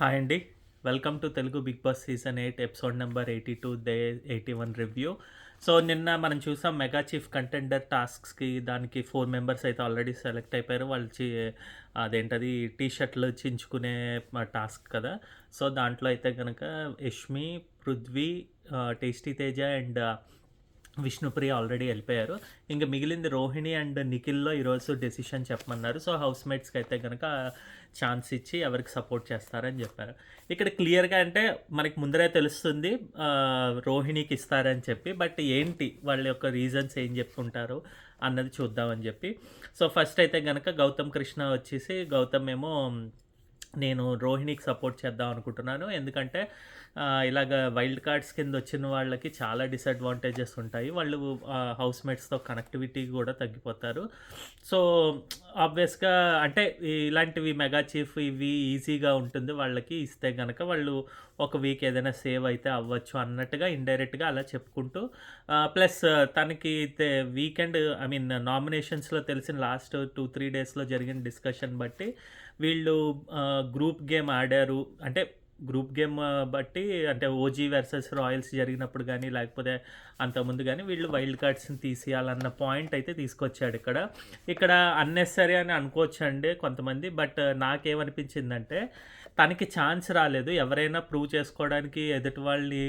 Hi అండి. Welcome to Telugu Bigg Boss season 8 episode number 82 day 81 review. So నిన్న మనం చూసాం మెగా చీఫ్ కంటెండర్ టాస్క్స్‌కి దానికి 4 మెంబర్స్ అయితే ఆల్రెడీ సెలెక్ట్ అయిపోయారు. వాళ్ళు అదేంటది టీ షర్ట్‌లు చించుకునే టాస్క్ కదా! సో దాంట్లో అయితే గనక Yashmi, Prithvi, tasty Teja and Vishnupriya already వెళ్ళిపోయారు. ఇంక మిగిలింది రోహిణి అండ్ నిఖిల్‌లో ఈరోజు డెసిషన్ చెప్పమన్నారు. సో హౌస్ మేట్స్‌కి అయితే గనక ఛాన్స్ ఇచ్చి ఎవరికి సపోర్ట్ చేస్తారని చెప్పారు. ఇక్కడ క్లియర్‌గా అంటే మనకి ముందరే తెలుస్తుంది రోహిణికి ఇస్తారని చెప్పి. బట్ ఏంటి వాళ్ళ యొక్క రీజన్స్ ఏం చెప్పుకుంటారు అన్నది చూద్దామని చెప్పి. సో ఫస్ట్ అయితే గనక గౌతమ్ కృష్ణ వచ్చేసి గౌతమ్ ఏమో నేను రోహిణికి సపోర్ట్ చేద్దాం అనుకుంటున్నాను. ఎందుకంటే ఇలాగ వైల్డ్ కార్డ్స్ కింద వచ్చిన వాళ్ళకి చాలా డిసడ్వాంటేజెస్ ఉంటాయి. వాళ్ళు హౌస్‌మేట్స్‌తో కనెక్టివిటీ కూడా తగ్గిపోతారు. సో ఆబ్వియస్‌గా అంటే ఇలాంటివి మెగా చీఫ్ ఇవి ఈజీగా ఉంటుంది వాళ్ళకి ఇస్తే గనక వాళ్ళు ఒక వీక్ ఏదైనా సేవ్ అయితే అవ్వచ్చు అన్నట్టుగా ఇండైరెక్ట్‌గా అలా చెప్పుకుంటూ ప్లస్ తనకి వీకెండ్ ఐ మీన్ నామినేషన్స్‌లో తెలిసిన లాస్ట్ 2-3 డేస్‌లో జరిగిన డిస్కషన్ బట్టి వీళ్ళు గ్రూప్ గేమ్ ఆడారు. అంటే గ్రూప్ గేమ్ బట్టి అంటే ఓజీ వర్సెస్ రాయల్స్ జరిగినప్పుడు గానీ, లేకపోతే అంతకుముందు గానీ వీళ్ళు వైల్డ్ కార్డ్స్‌ని తీసేయాలన్న పాయింట్ అయితే తీసుకొచ్చాడు ఇక్కడ. ఇక్కడ అన్నెసెసరీ అని అనుకోవచ్చండి కొంతమంది. బట్ నాకేమనిపించిందంటే తనకి ఛాన్స్ రాలేదు. ఎవరైనా ప్రూవ్ చేసుకోవడానికి ఎదుటి వాళ్ళని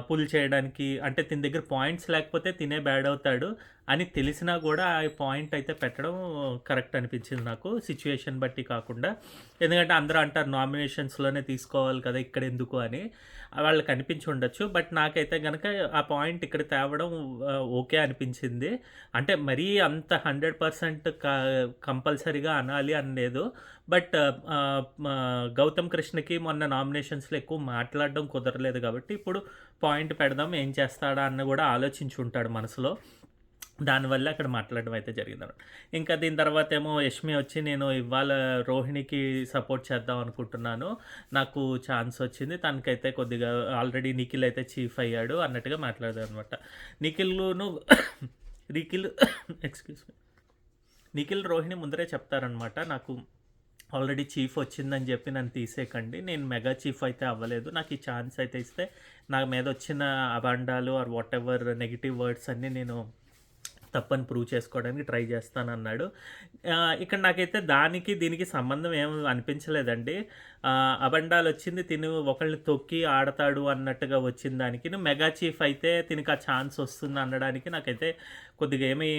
పుల్ చేయడానికి అంటే తిన దగ్గర పాయింట్స్ లేకపోతే తినే బ్యాడ్ అవుతాడు అని తెలిసినా కూడా ఆ పాయింట్ అయితే పెట్టడం కరెక్ట్ అనిపించింది నాకు. సిచ్యుయేషన్ బట్టి కాకుండా. ఎందుకంటే అందరూ అంటారు నామినేషన్స్‌లోనే తీసుకోవాలి కదా! ఇక్కడెందుకు అని. వాళ్ళకి అనిపించి ఉండొచ్చు. బట్ నాకైతే గనక ఆ పాయింట్ ఇక్కడ తేవడం ఓకే అనిపించింది. అంటే మరీ అంత 100% కంపల్సరీగా అనాలి అని లేదు. బట్ గౌతమ్ కృష్ణకి మొన్న నామినేషన్స్‌లో ఎక్కువ మాట్లాడడం కుదరలేదు కాబట్టి ఇప్పుడు పాయింట్ పెడదాం ఏం చేస్తాడా అన్న కూడా ఆలోచించి ఉంటాడు మనసులో. దానివల్ల అక్కడ మాట్లాడడం అయితే జరిగిందనమాట. ఇంకా దీని తర్వాతేమో యష్మి వచ్చి నేను ఇవాళ రోహిణికి సపోర్ట్ చేద్దాం అనుకుంటున్నాను. నాకు ఛాన్స్ వచ్చింది. తనకైతే కొద్దిగా ఆల్రెడీ నిఖిల్ అయితే చీఫ్ అయ్యాడు అన్నట్టుగా మాట్లాడారనమాట. నిఖిల్‌ను నిఖిల్ ఎక్స్‌క్యూజ్ మీ. నిఖిల్, రోహిణి ముందరే చెప్తారనమాట. నాకు ఆల్రెడీ చీఫ్ వచ్చిందని చెప్పి నన్ను తీసేయకండి. నేను మెగా చీఫ్ అయితే అవ్వలేదు. నాకు ఈ ఛాన్స్ అయితే ఇస్తే నా మీద వచ్చిన అబాండాలు ఆర్ వాటెవర్ నెగెటివ్ వర్డ్స్ అన్నీ నేను తప్పని ప్రూవ్ చేసుకోవడానికి ట్రై చేస్తానన్నాడు. ఇక్కడ నాకైతే దానికి దీనికి సంబంధం ఏమి అనిపించలేదండి. అబండాలు వచ్చింది తిను ఒకళ్ళని తొక్కి ఆడతాడు అన్నట్టుగా వచ్చిన దానికి మెగా చీఫ్ అయితే తినకి ఆ ఛాన్స్ వస్తుంది అనడానికి నాకైతే కొద్దిగా ఏమి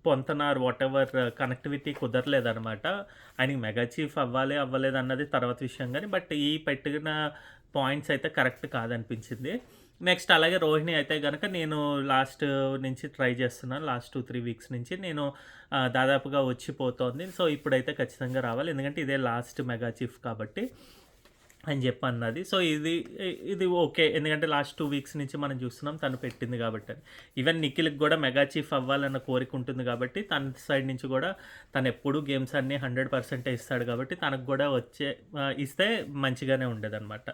పొంతనారు వాటెవర్ కనెక్టివిటీ కుదరలేదనమాట. ఆయనకి మెగా చీఫ్ అవ్వాలి అవ్వలేదు అన్నది తర్వాత విషయం కానీ బట్ ఈ పెట్టిన పాయింట్స్ అయితే కరెక్ట్ కాదనిపించింది. నెక్స్ట్ అలాగే రోహిణి అయితే గనక నేను లాస్ట్ నుంచి ట్రై చేస్తున్నాను. లాస్ట్ 2-3 వీక్స్ నుంచి నేను దాదాపుగా వచ్చిపోతోంది. సో ఇప్పుడైతే ఖచ్చితంగా రావాలి. ఎందుకంటే ఇదే లాస్ట్ మెగా చీఫ్ కాబట్టి అని చెప్పి అన్నది. సో ఇది ఓకే. ఎందుకంటే లాస్ట్ 2 వీక్స్ నుంచి మనం చూస్తున్నాం తను పెట్టింది కాబట్టి. ఈవెన్ నిఖిల్‌కి కూడా మెగా చీఫ్ అవ్వాలన్న కోరిక ఉంటుంది కాబట్టి తన సైడ్ నుంచి కూడా తను ఎప్పుడూ గేమ్స్ అన్నీ 100% ఇస్తాడు కాబట్టి తనకు కూడా ఇస్తే మంచిగానే ఉండేదన్నమాట.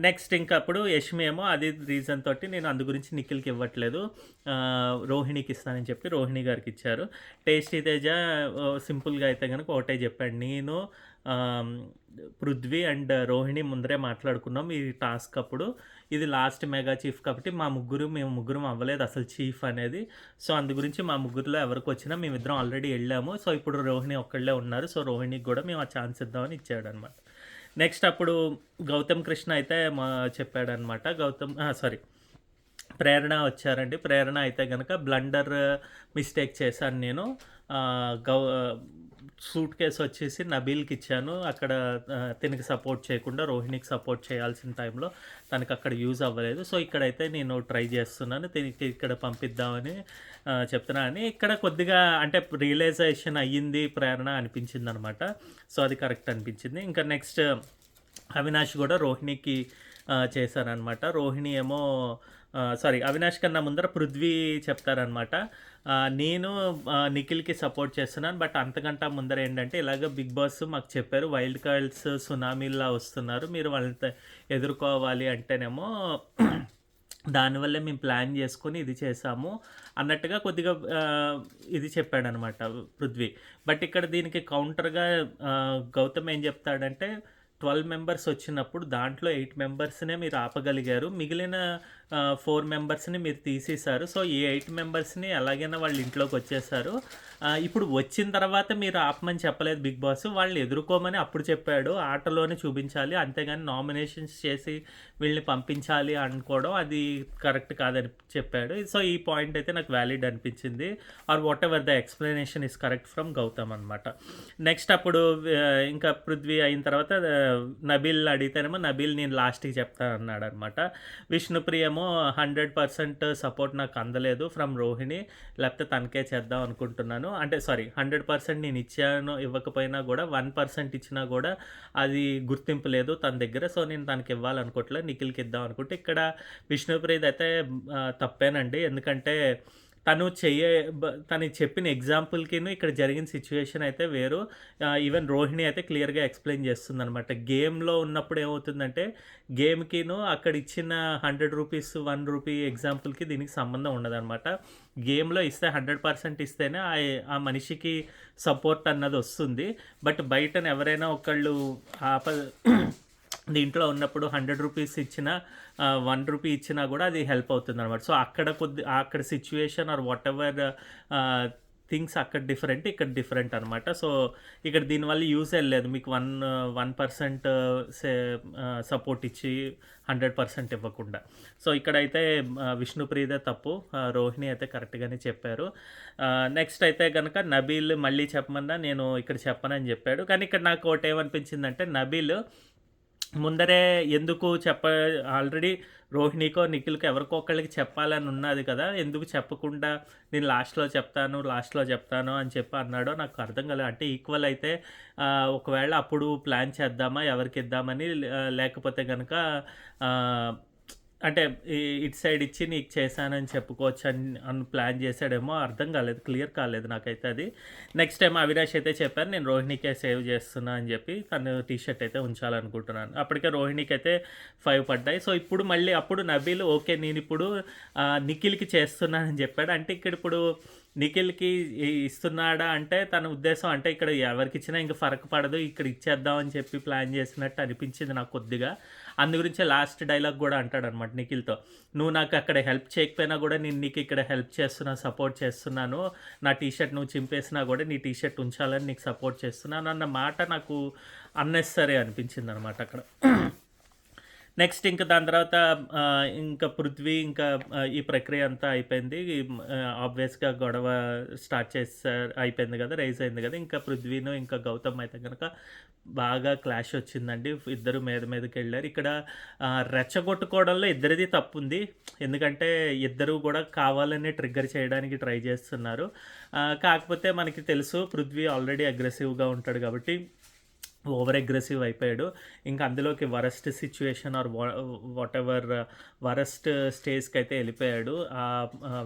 నెక్స్ట్ ఇంకా అప్పుడు యష్మి ఏమో అది రీజన్ తోటి నేను అందు గురించి నిఖిల్‌కి ఇవ్వట్లేదు. రోహిణికి ఇస్తానని చెప్పి రోహిణి గారికి ఇచ్చారు. టేస్టీ తేజ సింపుల్‌గా అయితే గనుక ఒకటే చెప్పాడు. నేను పృథ్వీ అండ్ రోహిణి ముందరే మాట్లాడుకున్నాం ఈ టాస్క్ అప్పుడు. ఇది లాస్ట్ మెగా చీఫ్ కాబట్టి మేము ముగ్గురం అవ్వలేదు అసలు చీఫ్ అనేది. సో అందు గురించి మా ముగ్గురిలో ఎవరికొచ్చినా మేమిద్దరం ఆల్రెడీ వెళ్ళాము. సో ఇప్పుడు రోహిణి ఒక్కళ్ళే ఉన్నారు. సో రోహిణికి కూడా మేము ఆ ఛాన్స్ ఇద్దామని ఇచ్చాడనమాట. నెక్స్ట్ అప్పుడు గౌతమ్ కృష్ణ అయితే చెప్పాడనమాట. ప్రేరణ వచ్చారండి. ప్రేరణ అయితే గనక బ్లండర్ మిస్టేక్ చేశాను నేను. గౌ సూట్ కేస్ వచ్చేసి నబీల్‌కి ఇచ్చాను. అక్కడ తినకి సపోర్ట్ చేయకుండా రోహిణికి సపోర్ట్ చేయాల్సిన టైంలో తనకి అక్కడ యూజ్ అవ్వలేదు. సో ఇక్కడైతే నేను ట్రై చేస్తున్నాను. తినకి ఇక్కడ పంపిద్దామని చెప్తున్నా అని ఇక్కడ కొద్దిగా అంటే రియలైజేషన్ అయ్యింది ప్రేరణ అనిపించిందనమాట. సో అది కరెక్ట్ అనిపించింది. ఇంకా నెక్స్ట్ అవినాష్ కూడా రోహిణికి చేశారనమాట. రోహిణి ఏమో అవినాష్ కన్నా ముందర పృథ్వీ చెప్తారనమాట. నేను నిఖిల్‌కి సపోర్ట్ చేస్తున్నాను. బట్ అంతకంటే ముందర ఏంటంటే ఇలాగ బిగ్ బాస్ మాకు చెప్పారు వైల్డ్ కార్డ్స్ సునామీలా వస్తున్నారు. మీరు వాళ్ళని ఎదుర్కోవాలి అంటేనేమో దానివల్లే మేము ప్లాన్ చేసుకొని ఇది చేసాము అన్నట్టుగా కొద్దిగా ఇది చెప్పాడనమాట పృథ్వీ. బట్ ఇక్కడ దీనికి కౌంటర్‌గా గౌతమ్ ఏం చెప్తాడంటే 12 మెంబర్స్ వచ్చినప్పుడు దాంట్లో 8 మెంబర్స్‌నే మీరు ఆపగలిగారు. మిగిలిన 4 మెంబర్స్‌ని మీరు తీసేశారు. సో, ఈ 8 మెంబర్స్‌ని ఎలాగైనా వాళ్ళ ఇంట్లోకొచ్చేశారు. ఇప్పుడు వచ్చిన తర్వాత మీరు ఆపమని చెప్పలేదు బిగ్ బాస్. వాళ్ళని ఎదుర్కోమని అప్పుడు చెప్పాడు. ఆటలోనే చూపించాలి. అంతేగాని నామినేషన్స్ చేసి వీళ్ళని పంపించాలి అనుకోవడం అది కరెక్ట్ కాదని చెప్పాడు. సో, ఈ పాయింట్ అయితే నాకు వ్యాలిడ్ అనిపించింది. Or whatever the explanation is correct from Gautam అనమాట. నెక్స్ట్ అప్పుడు ఇంకా పృథ్వీ అయిన తర్వాత నబీల్ అడిగితేనేమో నబీల్ నేను లాస్ట్‌కి చెప్తా అన్నాడనమాట. విష్ణుప్రియమో 100% సపోర్ట్ నాకు అందలేదు ఫ్రమ్ రోహిణి. లేకపోతే తనకే చేద్దాం అనుకుంటున్నాను. అంటే సారీ 100% నేను ఇచ్చాను ఇవ్వకపోయినా కూడా 1% ఇచ్చినా కూడా అది గుర్తింపు లేదు తన దగ్గర. సో, నేను తనకి ఇవ్వాలనుకోవట్లేదు. నిఖిల్‌కి ఇద్దాం అనుకుంటే ఇక్కడ విష్ణుప్రియది అయితే తప్పేనండి. ఎందుకంటే తను తను చెప్పిన ఎగ్జాంపుల్‌కిను ఇక్కడ జరిగిన సిట్యుయేషన్ అయితే వేరు. ఈవెన్ రోహిణి అయితే క్లియర్‌గా ఎక్స్‌ప్లెయిన్ చేస్తుందనమాట. గేమ్‌లో ఉన్నప్పుడు ఏమవుతుందంటే గేమ్‌కిను అక్కడ ఇచ్చిన రూ. 100, రూ. 1 ఎగ్జాంపుల్‌కి దీనికి సంబంధం ఉండదనమాట. గేమ్‌లో ఇస్తే 100% ఇస్తేనే ఆ మనిషికి సపోర్ట్ అన్నది వస్తుంది. బట్ బయటన ఎవరైనా ఒకళ్ళు ఆప దీంట్లో ఉన్నప్పుడు రూ. 100 ఇచ్చినా, రూ. 1 ఇచ్చినా కూడా అది హెల్ప్ అవుతుందనమాట. సో, అక్కడ situation or whatever things అక్కడ డిఫరెంట్, ఇక్కడ డిఫరెంట్ అనమాట. సో, ఇక్కడ దీనివల్ల యూజ్ లేదు. మీకు 1% సపోర్ట్ ఇచ్చి 100% ఇవ్వకుండా. సో, ఇక్కడైతే విష్ణుప్రియదే తప్పు. రోహిణి అయితే కరెక్ట్‌గానే చెప్పారు. నెక్స్ట్ అయితే గనక నబీల్ మళ్ళీ చెప్పమన్నా నేను ఇక్కడ చెప్పనని చెప్పాడు. కానీ ఇక్కడ నాకు ఒకటేమనిపించిందంటే నబీల్ ముందరే ఎందుకు ఆల్రెడీ రోహిణికో, నిఖిల్‌కో ఎవరికో ఒకళ్ళకి చెప్పాలని ఉన్నది కదా! ఎందుకు చెప్పకుండా నేను లాస్ట్‌లో చెప్తాను అని చెప్పి అన్నాడో నాకు అర్థం కాలేదు. అంటే ఈక్వల్ అయితే ఒకవేళ అప్పుడు ప్లాన్ చేద్దామా ఎవరికిద్దామని లేకపోతే గనక ఆహ్, అంటే ఇటు సైడ్ ఇచ్చి నీకు చేశానని చెప్పుకోవచ్చు అని ప్లాన్ చేశాడేమో అర్థం కాలేదు. క్లియర్ కాలేదు నాకైతే అది. నెక్స్ట్ టైమ్ అవినాష్ అయితే చెప్పారు నేను రోహిణికే సేవ్ చేస్తున్నా అని చెప్పి తను టీ షర్ట్ అయితే ఉంచాలనుకుంటున్నాను. అప్పటికే రోహిణికి అయితే 5 పడ్డాయి. సో, ఇప్పుడు మళ్ళీ అప్పుడు నబీల్ ఓకే నేనిప్పుడు నిఖిల్‌కి చేస్తున్నానని చెప్పాడు. అంటే ఇక్కడ ఇప్పుడు నిఖిల్‌కి ఇస్తున్నాడా అంటే తన ఉద్దేశం అంటే ఇక్కడ ఎవరికిచ్చినా ఇంక ఫరక్ పడదు. ఇక్కడ ఇచ్చేద్దాం అని చెప్పి ప్లాన్ చేసినట్టు అనిపించింది నాకు కొద్దిగా. అందు గురించే లాస్ట్ డైలాగ్ కూడా అంటాడనమాట నిఖిల్‌తో. "నువ్వు నాకు అక్కడ హెల్ప్ చేయకపోయినా కూడా నేను నీకు ఇక్కడ హెల్ప్ చేస్తున్నా, సపోర్ట్ చేస్తున్నాను. నా టీ షర్ట్ నువ్వు చింపేసినా కూడా నీ టీ షర్ట్ ఉంచాలని నీకు సపోర్ట్ చేస్తున్నాను" అన్న మాట నాకు అన్నెసెసరీ అనిపించిందనమాట అక్కడ. నెక్స్ట్ ఇంక దాని తర్వాత ఇంకా పృథ్వీ ఇంకా ఈ ప్రక్రియ అంతా అయిపోయింది. ఆబ్వియస్‌గా గొడవ అయిపోయింది కదా! రైజ్ అయింది కదా! ఇంకా పృథ్వీను ఇంకా గౌతమ్ అయితే గనక బాగా క్లాష్ వచ్చిందండి. ఇద్దరు మీదకెళ్లారు. ఇక్కడ రెచ్చగొట్టుకోవడంలో ఇద్దరిది తప్పుంది. ఎందుకంటే ఇద్దరు కూడా కావాలనే ట్రిగ్గర్ చేయడానికి ట్రై చేస్తున్నారు. కాకపోతే మనకి తెలుసు పృథ్వీ ఆల్రెడీ అగ్రెసివ్‌గా ఉంటాడు కాబట్టి ఓవర్ అగ్రెసివ్ అయిపోయాడు. ఇంకా అందులోకి worst situation or whatever worst స్టేజ్‌కి అయితే వెళ్ళిపోయాడు.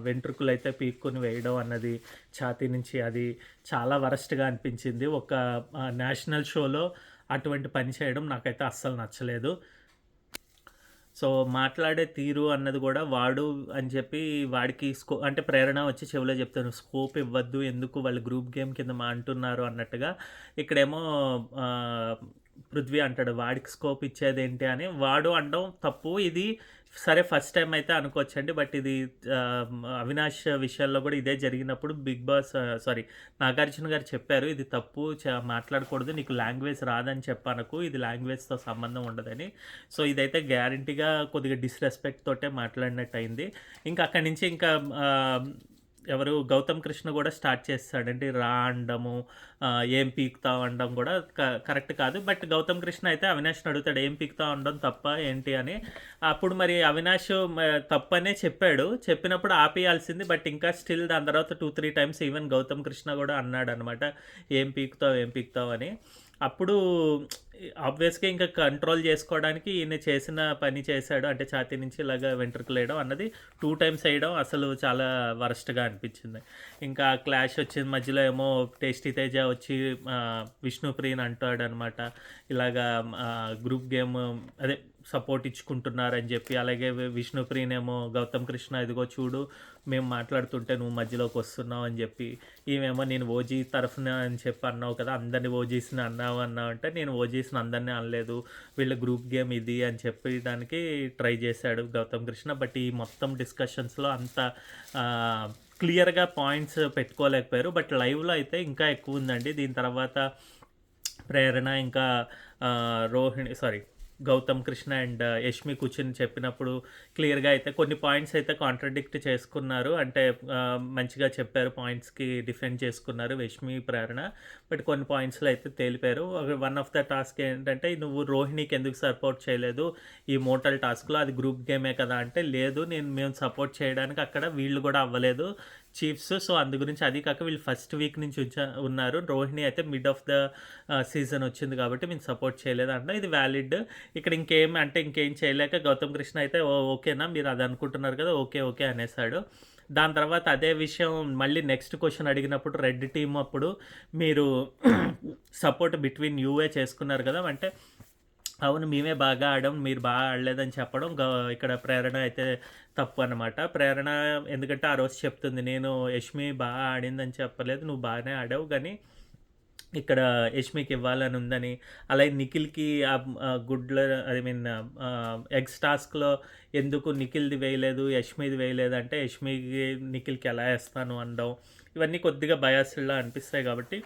వెంట్రుకలైతే పీక్కొని వేయడం అన్నది ఛాతీ నుంచి అది చాలా వరస్ట్‌గా అనిపించింది. ఒక నేషనల్ షోలో అటువంటి పని చేయడం నాకైతే అస్సలు నచ్చలేదు. సో, మాట్లాడే తీరు అన్నది కూడా వాడు అని చెప్పి వాడికి అంటే ప్రేరణ వచ్చి చెవిలో చెప్తాను. స్కోప్ ఇవ్వద్దు. ఎందుకు వాళ్ళు గ్రూప్ గేమ్ కింద అంటున్నారు అన్నట్టుగా. ఇక్కడేమో పృథ్వీ అంటాడు వాడికి స్కోప్ ఇచ్చేదేంటి అని. వాడు అనడం తప్పు. ఇది సరే ఫస్ట్ టైమ్ అయితే అనుకోవచ్చండి. బట్ ఇది అవినాష్ విషయాల్లో కూడా ఇదే జరిగినప్పుడు బిగ్ బాస్ నాగార్జున గారు చెప్పారు. ఇది తప్పు మాట్లాడకూడదు. నీకు లాంగ్వేజ్ రాదని చెప్పనకు. ఇది లాంగ్వేజ్‌తో సంబంధం ఉండదని. సో, ఇదైతే గ్యారంటీగా కొద్దిగా డిస్‌రెస్పెక్ట్ తోటే మాట్లాడినట్టు అయింది. ఇంకా అక్కడి నుంచి ఇంకా ఎవరు గౌతమ్ కృష్ణ కూడా స్టార్ట్ చేస్తాడండి. రా అనడము, ఏం పీకుతావు అనడం కూడా కరెక్ట్ కాదు. బట్ గౌతమ్ కృష్ణ అయితే అవినాష్‌ని అడుగుతాడు ఏం పీకుతావు అనడం తప్పా ఏంటి అని. అప్పుడు మరి అవినాష్ తప్పనే చెప్పాడు. చెప్పినప్పుడు ఆపేయాల్సింది. బట్ ఇంకా స్టిల్ దాని తర్వాత 2, 3 టైమ్స్ ఈవెన్ గౌతమ్ కృష్ణ కూడా అన్నాడనమాట. ఏం పీకుతావు అని. అప్పుడు ఆబ్వియస్‌గా ఇంకా కంట్రోల్ చేసుకోవడానికి ఈయన చేసిన పని చేశాడు. అంటే ఛాతీ నుంచి ఇలాగ వెంట్రుకలేయడం అన్నది 2 టైమ్స్ వేయడం అసలు చాలా వరస్ట్‌గా అనిపించింది. ఇంకా క్లాష్ వచ్చింది. మధ్యలో ఏమో టేస్టీ తేజ వచ్చి విష్ణుప్రియని అంటాడనమాట. ఇలాగా గ్రూప్ గేమ్ అదే సపోర్ట్ ఇచ్చుకుంటున్నారని చెప్పి, అలాగే విష్ణుప్రియనేమో గౌతమ్ కృష్ణ ఇదిగో చూడు మేము మాట్లాడుతుంటే నువ్వు మధ్యలోకి వస్తున్నావు అని చెప్పి, ఈమెమో నేను ఓజీ తరఫున అని చెప్పి అన్నావు కదా, అందరిని ఓజీస్ని అన్నావు అంటే నేను ఓజీస్ని అందరినీ అనలేదు, వీళ్ళ గ్రూప్ గేమ్ ఇది అని చెప్పి దానికి ట్రై చేశాడు గౌతమ్ కృష్ణ. బట్ ఈ మొత్తం డిస్కషన్స్లో అంత క్లియర్గా పాయింట్స్ పెట్టుకోలేకపోయారు. బట్ లైవ్లో అయితే ఇంకా ఎక్కువ ఉందండి. దీని తర్వాత ప్రేరణ ఇంకా గౌతమ్ కృష్ణ అండ్ యష్మి కూర్చుని చెప్పినప్పుడు క్లియర్గా అయితే కొన్ని పాయింట్స్ అయితే కాంట్రడిక్ట్ చేసుకున్నారు. అంటే మంచిగా చెప్పారు, పాయింట్స్కి డిఫెండ్ చేసుకున్నారు యష్మి ప్రేరణ. బట్ కొన్ని పాయింట్స్లో అయితే తేలిపారు. వన్ ఆఫ్ ద టాస్క్ ఏంటంటే నువ్వు రోహిణికి ఎందుకు సపోర్ట్ చేయలేదు ఈ మోటల్ టాస్క్లో, అది గ్రూప్ గేమే కదా అంటే, లేదు మేము సపోర్ట్ చేయడానికి అక్కడ వీళ్ళు కూడా అవ్వలేదు చీఫ్స్, సో అందు గురించి. అది కాక వీళ్ళు ఫస్ట్ వీక్ నుంచి ఉన్నారు, రోహిణి అయితే మిడ్ ఆఫ్ ద సీజన్ వచ్చింది కాబట్టి మేము సపోర్ట్ చేయలేదు అంటే ఇది వ్యాలిడ్. ఇక్కడ ఇంకేం చేయలేక గౌతమ్ కృష్ణ అయితే ఓకేనా మీరు అది అనుకుంటున్నారు కదా, ఓకే అనేసాడు. దాని తర్వాత అదే విషయం మళ్ళీ నెక్స్ట్ క్వశ్చన్ అడిగినప్పుడు రెడ్ టీమ్ అప్పుడు మీరు సపోర్ట్ బిట్వీన్ యూఏ చేసుకున్నారు కదా అంటే, అవును మేమే బాగా ఆడాం మీరు బాగా ఆడలేదని చెప్పడం ఇక్కడ ప్రేరణ అయితే తప్పు అనమాట. ప్రేరణ ఎందుకంటే ఆ రోజు చెప్తుంది, నేను యష్మి బాగా ఆడిందని చెప్పలేదు, నువ్వు బాగానే ఆడావు కానీ ఇక్కడ యష్మికి ఇవ్వాలని ఉందని. అలాగే నిఖిల్కి గుడ్ల ఎగ్స్ టాస్క్లో ఎందుకు నిఖిల్ది వేయలేదు యష్మిది వేయలేదు అంటే, యష్మికి నిఖిల్కి ఎలా వేస్తాను అనడం, ఇవన్నీ కొద్దిగా బయాస్డ్లా అనిపిస్తాయి కాబట్టి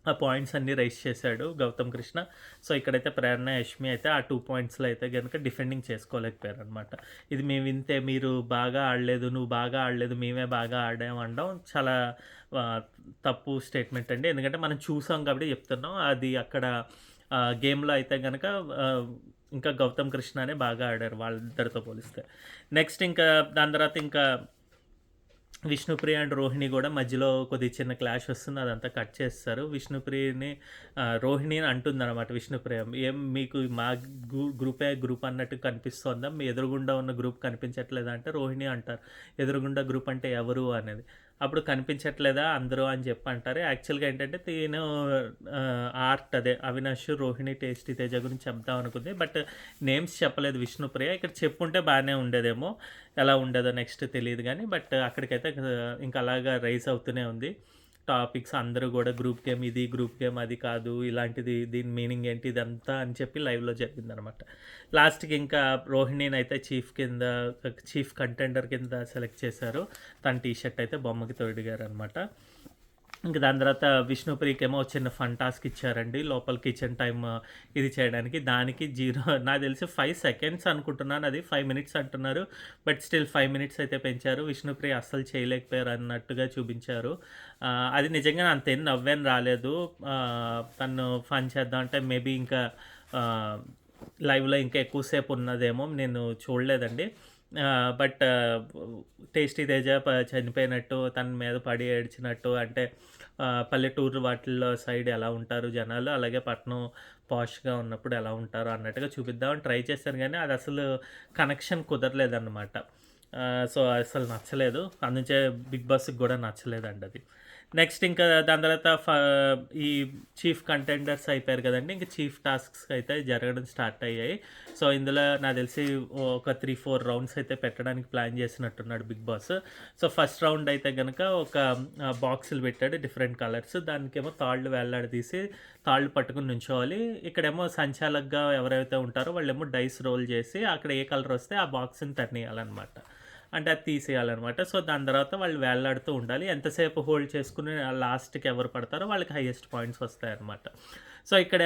ఆ పాయింట్స్ అన్నీ రైస్ చేశాడు గౌతమ్ కృష్ణ. సో ఇక్కడైతే ప్రేరణ యష్మి అయితే ఆ 2 పాయింట్స్లో అయితే కనుక డిఫెండింగ్ చేసుకోలేకపోయారు అనమాట. ఇది మేము వింటే మీరు బాగా ఆడలేదు, నువ్వు బాగా ఆడలేదు, మేమే బాగా ఆడామనడం చాలా తప్పు స్టేట్మెంట్ అండి. ఎందుకంటే మనం చూసాం కాబట్టి చెప్తున్నాం. అది అక్కడ గేమ్లో అయితే కనుక ఇంకా గౌతమ్ కృష్ణనే బాగా ఆడారు వాళ్ళిద్దరితో పోలిస్తే. నెక్స్ట్ ఇంకా దాని తర్వాత ఇంకా విష్ణుప్రియ అండ్ రోహిణి కూడా మధ్యలో కొద్దిగా చిన్న క్లాష్ వస్తుంది, అదంతా కట్ చేస్తారు. విష్ణుప్రియని రోహిణి అంటుంది అనమాట విష్ణుప్రియ, ఏం మీకు మా గ్రూప్ అన్నట్టు కనిపిస్తుందా, మీ ఎదురుగుండా ఉన్న గ్రూప్ కనిపించట్లేదా అంటే, రోహిణి అంటారు ఎదురుగుండా గ్రూప్ అంటే ఎవరు అనేది. అప్పుడు కనిపించట్లేదా అందరూ అని చెప్పి అంటారు. యాక్చువల్గా ఏంటంటే నేను ఆర్ట్ అదే అవినాష్ రోహిణి టేస్టీ తేజ గురించి చెప్దాం అనుకుంది, బట్ నేమ్స్ చెప్పలేదు విష్ణుప్రియ. ఇక్కడ చెప్పుంటే బాగానే ఉండేదేమో, ఎలా ఉండేదో నెక్స్ట్ తెలియదు కానీ. బట్ అక్కడికైతే ఇంకా అలాగా రైజ్ అవుతూనే ఉంది టాపిక్స్. అందరూ కూడా గ్రూప్ గేమ్ ఇది, గ్రూప్ గేమ్ అది కాదు, ఇలాంటిది, దీని మీనింగ్ ఏంటి ఇదంతా అని చెప్పి లైవ్లో జరిగిందనమాట. లాస్ట్కి ఇంకా రోహిణిని అయితే చీఫ్ కంటెండర్ కింద సెలెక్ట్ చేశారు. తన టీషర్ట్ అయితే బొమ్మకి తొడిగారు అనమాట. ఇంకా దాని తర్వాత విష్ణుప్రియకి ఏమో చిన్న ఫన్ టాస్క్ ఇచ్చారండి, లోపల కిచెన్ టైమ్ ఇది చేయడానికి. దానికి 0 నాకు తెలిసి 5 seconds అనుకుంటున్నాను, అది 5 minutes అంటున్నారు. బట్ స్టిల్ 5 minutes అయితే పెంచారు. విష్ణుప్రియ అస్సలు చేయలేకపోయారు అన్నట్టుగా చూపించారు. అది నిజంగా అంతేం నవ్వేం రాలేదు. తను ఫన్ చేద్దాం అంటే మేబీ ఇంకా లైవ్లో ఇంకా ఎక్కువసేపు ఉన్నదేమో, నేను చూడలేదండి. బట్ టేస్టీ తేజ చనిపోయినట్టు తన మీద పడి ఏడ్చినట్టు, అంటే పల్లెటూరు వాటిల్లో సైడ్ ఎలా ఉంటారు జనాలు, అలాగే పట్నం పాష్గా ఉన్నప్పుడు ఎలా ఉంటారు అన్నట్టుగా చూపిద్దామని ట్రై చేశాను కానీ అది అసలు కనెక్షన్ కుదరలేదన్నమాట. సో అసలు నచ్చలేదు, అందుకే బిగ్ బాస్కి కూడా నచ్చలేదండి అది. నెక్స్ట్ ఇంకా దాని తర్వాత ఈ చీఫ్ కంటెండర్స్ అయిపోయారు కదండి, ఇంకా చీఫ్ టాస్క్స్ అయితే జరగడం స్టార్ట్ అయ్యాయి. సో ఇందులో నాకు తెలిసి ఒక 3-4 రౌండ్స్ అయితే పెట్టడానికి ప్లాన్ చేసినట్టున్నాడు Bigg Boss. So first round అయితే కనుక ఒక బాక్సులు పెట్టాడు డిఫరెంట్ కలర్స్, దానికేమో తాళ్ళు వేలాడదీసి తాళ్ళు పట్టుకుని నుంచోవాలి. ఇక్కడేమో సంచాలకుగా ఎవరైతే ఉంటారో వాళ్ళేమో డైస్ రోల్ చేసి అక్కడ ఏ కలర్ వస్తే ఆ బాక్స్ని తన్నేయాలన్నమాట, అంటే అది తీసేయాలన్నమాట. సో దాని తర్వాత వాళ్ళు వేలాడుతూ ఉండాలి, ఎంతసేపు హోల్డ్ చేసుకుని లాస్ట్కి ఎవరు పడతారో వాళ్ళకి హైయెస్ట్ పాయింట్స్ వస్తాయన్నమాట. సో ఇక్కడ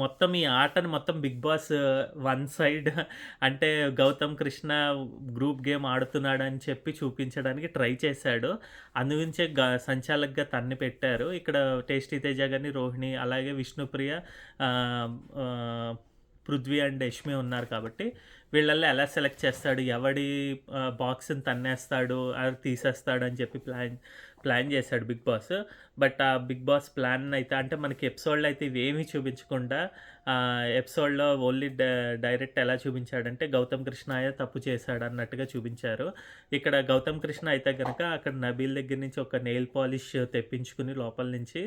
మొత్తం ఈ ఆటను మొత్తం బిగ్ బాస్ వన్ సైడ్ అంటే గౌతమ్ కృష్ణ గ్రూప్ గేమ్ ఆడుతున్నాడు అని చెప్పి చూపించడానికి ట్రై చేశాడు. అందుగురించే సంచాలకుగా తన్ని పెట్టారు. ఇక్కడ టేస్టీ తేజ కానీ రోహిణి అలాగే విష్ణుప్రియ పృథ్వీ అండ్ యష్మి ఉన్నారు కాబట్టి వీళ్ళల్లో ఎలా సెలెక్ట్ చేస్తాడు, ఎవడి బాక్స్ని తన్నేస్తాడు అది తీసేస్తాడు అని చెప్పి ప్లాన్ చేశాడు బిగ్ బాస్. బట్ ఆ బిగ్ బాస్ ప్లాన్ అయితే అంటే మనకి ఎపిసోడ్లో అయితే ఇవేమీ చూపించకుండా ఎపిసోడ్లో ఓన్లీ డైరెక్ట్ ఎలా చూపించాడంటే గౌతమ్ కృష్ణయే తప్పు చేశాడు అన్నట్టుగా చూపించారు. ఇక్కడ గౌతమ్ కృష్ణ అయితే కనుక అక్కడ నబీల్ దగ్గర నుంచి ఒక నెయిల్ పాలిష్ తెప్పించుకుని లోపల నుంచి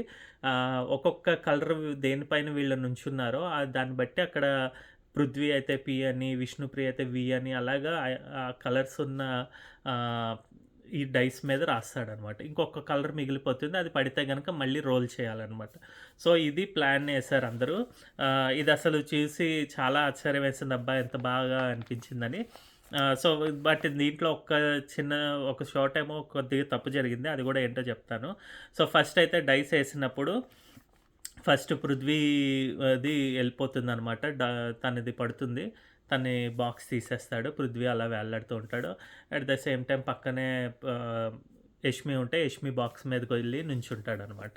ఒక్కొక్క కలర్ దేనిపైన వీళ్ళు నుంచున్నారో దాన్ని బట్టి అక్కడ పృథ్వీ అయితే పి అని, విష్ణుప్రియ అయితే వి అని అలాగా ఆ కలర్స్ ఉన్న ఆహ్, ఈ డైస్ మీద రాస్తాడనమాట. ఇంకొక కలర్ మిగిలిపోతుంది. అది పడితే గనక మళ్ళీ రోల్ చేయాలనమాట. సో, ఇది ప్లాన్ ఏసారు అందరూ. ఇదసలు చూసి చాలా ఆశ్చర్యం వేసింది. అబ్బా! ఎంత బాగా అనిపించిందని. సో, బట్ దీంట్లో ఒక షాట్ ఏమో కొద్దిగా తప్పు జరిగింది. అది గూడా ఏంటో చెప్తాను. సో, ఫస్ట్ అయితే డైస్ ఏసినప్పుడు ఫస్ట్ పృథ్వీ అది ఎళ్ళిపోతుందనమాట. తనది పడుతుంది. తని బాక్స్ తీసేస్తాడు. పృథ్వీ అలా వేలాడుతూ ఉంటాడు. అట్ ద సేమ్ టైమ్ పక్కనే యష్మి ఉంటే యష్మి బాక్స్ మీదకెళ్ళి నుంచుంటాడనమాట.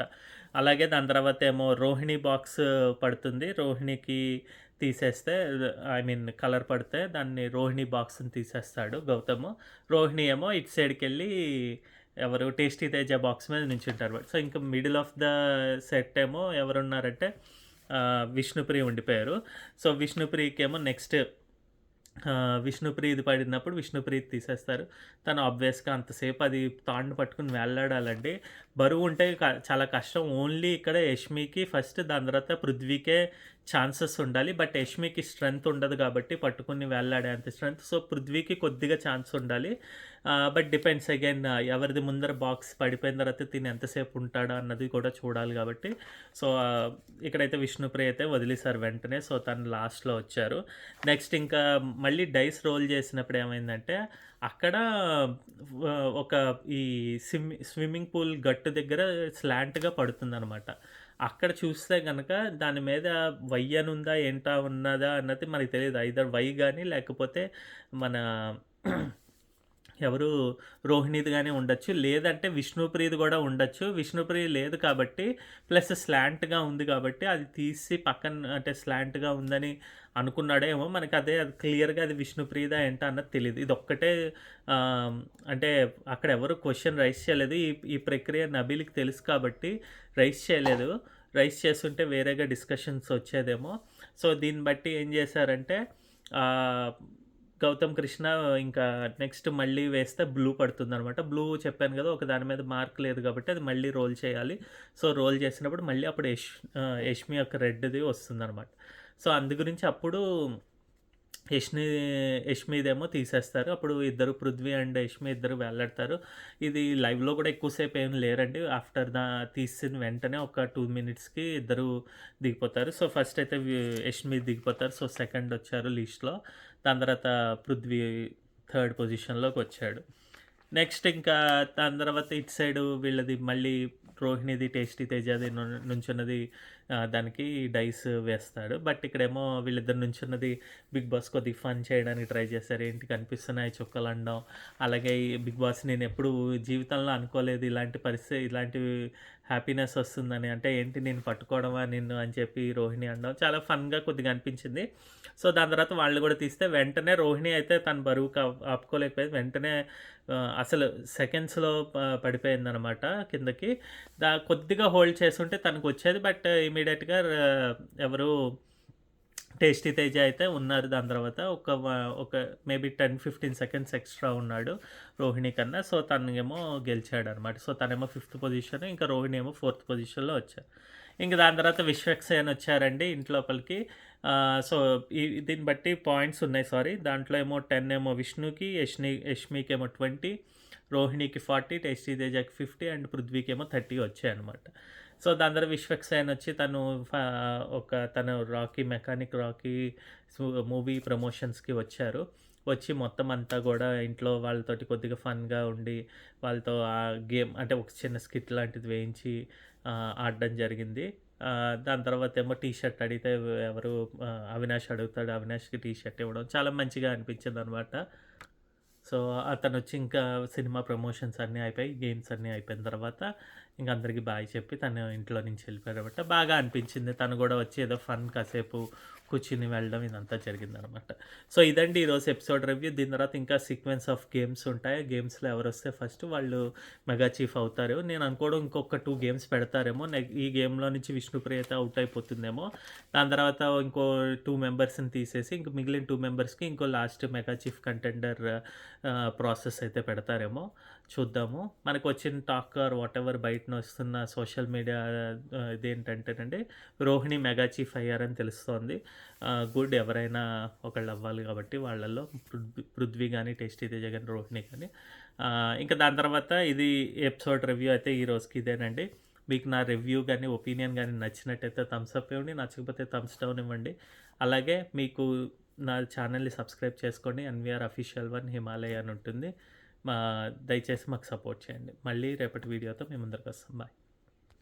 అలాగే దాని తర్వాతేమో రోహిణి బాక్స్ పడుతుంది. రోహిణికి తీసేస్తే ఐ మీన్ కలర్ పడితే దాన్ని రోహిణి బాక్స్‌ని తీసేస్తాడు గౌతము. రోహిణి ఏమో ఇటు సైడ్‌కెళ్ళి ఎవరు 'టేస్టీ తేజ' బాక్స్ మీద నించుంటారు. సో, ఇంక మిడిల్ ఆఫ్ ద సెట్ ఏమో ఎవరున్నారంటే విష్ణుప్రియ ఉండిపోయారు. సో, విష్ణుప్రియకేమో నెక్స్ట్ విష్ణుప్రియది పడినప్పుడు విష్ణుప్రియది తీసేస్తారు. తను ఆబ్వియస్‌గా అంతసేపు అది తాడుని పట్టుకొని వేలాడాలండి. బరువుంటే చాలా కష్టం. ఓన్లీ ఇక్కడ యష్మికి ఫస్ట్, దాని తర్వాత పృథ్వీకే ఛాన్సెస్ ఉండాలి. బట్ యష్మికి స్ట్రెంత్ ఉండదు కాబట్టి పట్టుకొని వేలాడేంత స్ట్రెంత్. సో, పృథ్వీకి కొద్దిగా ఛాన్స్ ఉండాలి. బట్ డిపెండ్స్ అగైన్ ఎవరిది ముందర బాక్స్ పడిపోయిన తర్వాత తిను ఎంతసేపు ఉంటాడా అన్నది కూడా చూడాలి కాబట్టి. సో, ఇక్కడైతే విష్ణుప్రియ అయితే వదిలేసారు వెంటనే. సో, తను లాస్ట్‌లో వచ్చారు. నెక్స్ట్ ఇంకా మళ్ళీ డైస్ రోల్ చేసినప్పుడు ఏమైందంటే అక్కడ ఒక ఈ స్విమ్మింగ్ పూల్ గట్టు దగ్గర స్లాంట్‌గా పడుతుందనమాట. అక్కడ చూస్తే గనక దాని మీద వై అనుందా, ఏంటా ఉన్నదా అన్నది మనకు తెలీదు. ఐదర్ వై గాని లేకపోతే మన ఎవరు రోహిణిది గాని ఉండొచ్చు. లేదంటే విష్ణుప్రియది గూడా ఉండొచ్చు. విష్ణుప్రియ లేదు కాబట్టి ప్లస్ స్లాంట్‌గా ఉంది కాబట్టి అది తీసి పక్కన అంటే స్లాంట్‌గా ఉందని అనుకున్నాడేమో. అది క్లియర్‌గా అది విష్ణుప్రియదా ఏంటా అన్నది తెలీదు. ఇదొక్కటే అంటే అక్కడ ఎవరు క్వెషన్ రైజ్ చేయలేదు. ఈ ప్రక్రియ నబీల్‌కి తెలుసు కాబట్టి రైజ్ చేయలేదు. రైజ్ చేసుంటే వేరేగా డిస్కషన్స్ వచ్చేదేమో. సో, దీన్ని బట్టి ఏం చేశారంటే ఆహ్, గౌతమ్ కృష్ణ ఇంకా నెక్స్ట్ మళ్ళీ వేస్తే బ్లూ పడుతుందనమాట. బ్లూ చెప్పాను కదా! ఒక దాని మీద మార్క్ లేదు కాబట్టి అది మళ్ళీ రోల్ చేయాలి. సో, రోల్ చేసినప్పుడు మళ్ళీ అప్పుడు యష్మి యొక్క రెడ్‌ది వస్తుందనమాట. సో, అందు గురించి అప్పుడు యష్ని యష్మిదేమో తీసేస్తారు. అప్పుడు ఇద్దరు పృథ్వీ అండ్ యష్మి ఇద్దరు వేలాడతారు. ఇది లైవ్‌లో కూడా ఎక్కువ సేపు ఏమి లేరండి. ఆఫ్టర్ తీసిన వెంటనే ఒక 2 మినిట్స్‌కి ఇద్దరు దిగిపోతారు. సో, ఫస్ట్ అయితే యష్మి దిగిపోతారు. సో, సెకండ్ వచ్చారు లిస్ట్‌లో. దాని తర్వాత పృథ్వీ థర్డ్ పొజిషన్‌లోకొచ్చాడు. నెక్స్ట్ ఇంకా దాని తర్వాత ఇటు సైడు వీళ్ళది మళ్ళీ రోహిణిది, టేస్టీ తేజది నుంచున్నది దానికి డైస్ వేస్తాడు. బట్ ఇక్కడేమో వీళ్ళిద్దరు నుంచున్నది బిగ్ బాస్ కొద్దిగా ఫన్ చేయడానికి ట్రై చేశారు. ఏంటి కనిపిస్తున్నాయి చుక్కలనడం. అలాగే ఈ బిగ్ బాస్ నేనెప్పుడు జీవితంలో అనుకోలేదు ఇలాంటి హ్యాపీనెస్ వస్తుందని. అంటే ఏంటి నేను పట్టుకోవడమా నిన్ను అని చెప్పి రోహిణి అనడం చాలా ఫన్‌గా కొద్దిగా అనిపించింది. సో, దాని తర్వాత వాళ్ళు కూడా తీస్తే వెంటనే రోహిణి అయితే తన బరువుకి ఆపుకోలేకపోయింది. వెంటనే అసలు సెకండ్స్‌లో పడిపోయిందనమాట కిందకి. కొద్దిగా హోల్డ్ చేసుంటే తనకొచ్చేది. బట్ ఇమ్మీడియేట్‌గా ఎవరు టేస్టీ తేజ అయితే ఉన్నారు. దాని తర్వాత ఒక మేబీ 10, 15 సెకండ్స్ ఎక్స్‌ట్రా ఉన్నాడు రోహిణి కన్నా. సో, తనేమో గెలిచాడనమాట. సో, తనేమో ఫిఫ్త్ పొజిషన్, ఇంకా రోహిణి ఏమో ఫోర్త్ పొజిషన్‌లో వచ్చారు. ఇంక దాని తర్వాత విశ్వక్సేన్ వచ్చారండి ఇంటి లోపలికి. సో, దీన్ని బట్టి పాయింట్స్ ఉన్నాయి. సారీ, దాంట్లో ఏమో 10 ఏమో విష్ణుకి, యష్మికేమో 20, రోహిణికి 40, టేస్టీ తేజకి 50 అండ్ పృథ్వీకేమో 30 వచ్చాయన్నమాట. సో, దాని తర్వాత విశ్వక్సేన్ వచ్చి తను మెకానిక్ రాకీ మూవీ ప్రమోషన్స్‌కి వచ్చారు. వచ్చి మొత్తం అంతా గూడా ఇంట్లో వాళ్ళతోటి కొద్దిగా ఫన్‌గా ఉండి, వాళ్ళతో గేమ్ అంటే ఒక చిన్న స్కిట్ లాంటిది వేయించి ఆడడం జరిగింది. దాని తర్వాతేమో టీ షర్ట్ అడిగితే ఎవరు అవినాష్ అడుగుతాడు. అవినాష్‌కి టీ షర్ట్ ఇవ్వడం చాలా మంచిగా అనిపించిందనమాట. సో, అతనొచ్చి ఇంకా సినిమా ప్రమోషన్స్ అన్నీ అయిపోయి, గేమ్స్ అన్నీ అయిపోయిన తర్వాత ఇంక అందరికి బాయ్ చెప్పి తను ఇంట్లో నుంచి వెళ్ళిపోయారనమాట. బాగా అనిపించింది. తను గూడా వచ్చి ఏదో ఫన్ కాసేపు కూర్చుని వెళ్ళడం ఇదంతా జరిగిందనమాట. సో, ఇదండి ఈరోజు ఎపిసోడ్ రివ్యూ. దీని తర్వాత ఇంకా సీక్వెన్స్ ఆఫ్ గేమ్స్ ఉంటాయి. గేమ్స్‌లో ఎవరొస్తే ఫస్ట్ వాళ్ళు మెగా చీఫ్ అవుతారు. నేను అనుకోవడం ఇంకొక 2 గేమ్స్ పెడతారేమో. ఈ గేమ్‌లో నుంచి విష్ణుప్రియ అయితే అవుట్ అయిపోతుందేమో. దాని తర్వాత ఇంకో 2 మెంబర్స్‌ని తీసేసి ఇంక మిగిలిన 2 మెంబర్స్‌కి ఇంకో last mega chief contender process అయితే పెడతారేమో. చూద్దాము. మనకొచ్చిన టాక్ ఆర్ వాటెవర్ బయట వస్తున్న సోషల్ మీడియా ఇదేంటంటేనండి, రోహిణి మెగా చీఫ్ అయ్యారని తెలుస్తోంది. గుడ్, ఎవరైనా ఒకళ్ళు అవ్వాలి కాబట్టి వాళ్ళల్లో పృథ్వీ గానీ, టేస్టీ తేజ గానీ, రోహిణి కానీ. ఇంకా దాని తర్వాత ఇది ఎపిసోడ్ రివ్యూ అయితే ఈ రోజుకి ఇదేనండి. మీకు నా రివ్యూ గానీ, ఒపీనియన్ గానీ నచ్చినట్టయితే థమ్స్ అప్ ఇవ్వండి, నచ్చకపోతే థమ్స్ డౌన్ ఇవ్వండి. అలాగే మీకు నా ఛానల్ని సబ్స్క్రైబ్ చేసుకోండి. ఎన్వీఆర్ అఫీషియల్ 1 హిమాలయ అని ఉంటుంది. దయచేసి మాకు సపోర్ట్ చేయండి. మళ్ళీ రేపటి వీడియోతో మీ ముందరికి వస్తాం. బాయ్.